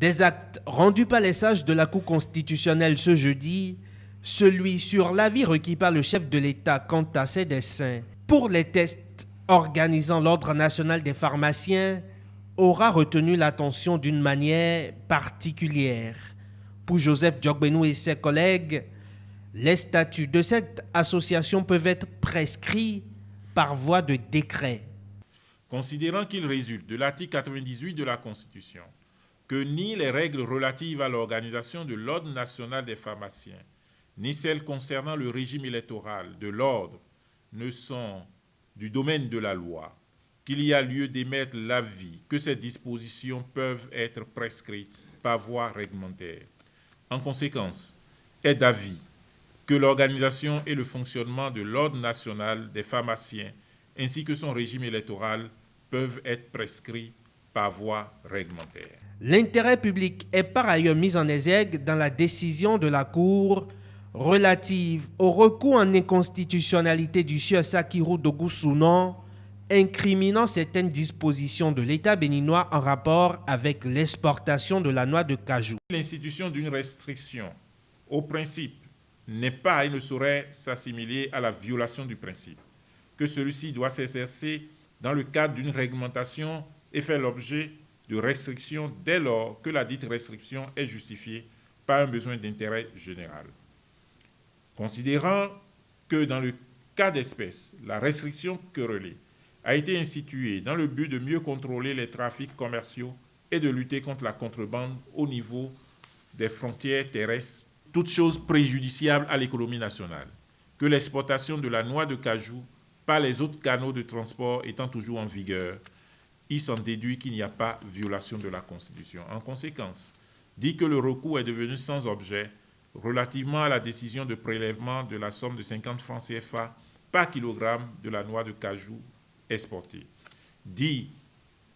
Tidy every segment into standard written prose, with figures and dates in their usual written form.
Des actes rendus par les sages de la Cour constitutionnelle ce jeudi, celui sur l'avis requis par le chef de l'État quant à ses dessins pour les tests organisant l'Ordre national des pharmaciens aura retenu l'attention d'une manière particulière. Pour Joseph Djogbenou et ses collègues, les statuts de cette association peuvent être prescrits par voie de décret. Considérant qu'il résulte de l'article 98 de la Constitution que ni les règles relatives à l'organisation de l'Ordre national des pharmaciens, ni celles concernant le régime électoral de l'Ordre ne sont du domaine de la loi, qu'il y a lieu d'émettre l'avis que ces dispositions peuvent être prescrites par voie réglementaire. En conséquence, est d'avis que l'organisation et le fonctionnement de l'Ordre national des pharmaciens ainsi que son régime électoral peuvent être prescrits par voie réglementaire. L'intérêt public est par ailleurs mis en exergue dans la décision de la Cour relative au recours en inconstitutionnalité du sieur Sakirou Dogoussounon, incriminant certaines dispositions de l'État béninois en rapport avec l'exportation de la noix de cajou. L'institution d'une restriction au principe n'est pas et ne saurait s'assimiler à la violation du principe, que celui-ci doit s'exercer dans le cadre d'une réglementation et faire l'objet de restrictions dès lors que la dite restriction est justifiée par un besoin d'intérêt général. Considérant que dans le cas d'espèce, la restriction querellée a été instituée dans le but de mieux contrôler les trafics commerciaux et de lutter contre la contrebande au niveau des frontières terrestres, toute chose préjudiciable à l'économie nationale, que l'exportation de la noix de cajou par les autres canaux de transport étant toujours en vigueur, il s'en déduit qu'il n'y a pas violation de la Constitution. En conséquence, dit que le recours est devenu sans objet relativement à la décision de prélèvement de la somme de 50 francs CFA par kilogramme de la noix de cajou exportée. Dit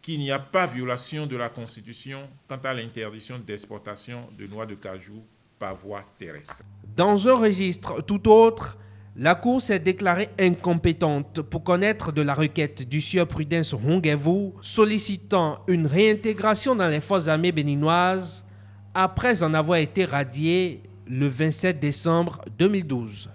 qu'il n'y a pas violation de la Constitution quant à l'interdiction d'exportation de noix de cajou par voie terrestre. Dans un registre tout autre, la Cour s'est déclarée incompétente pour connaître de la requête du sieur Prudence Honguevou sollicitant une réintégration dans les forces armées béninoises après en avoir été radié le 27 décembre 2012.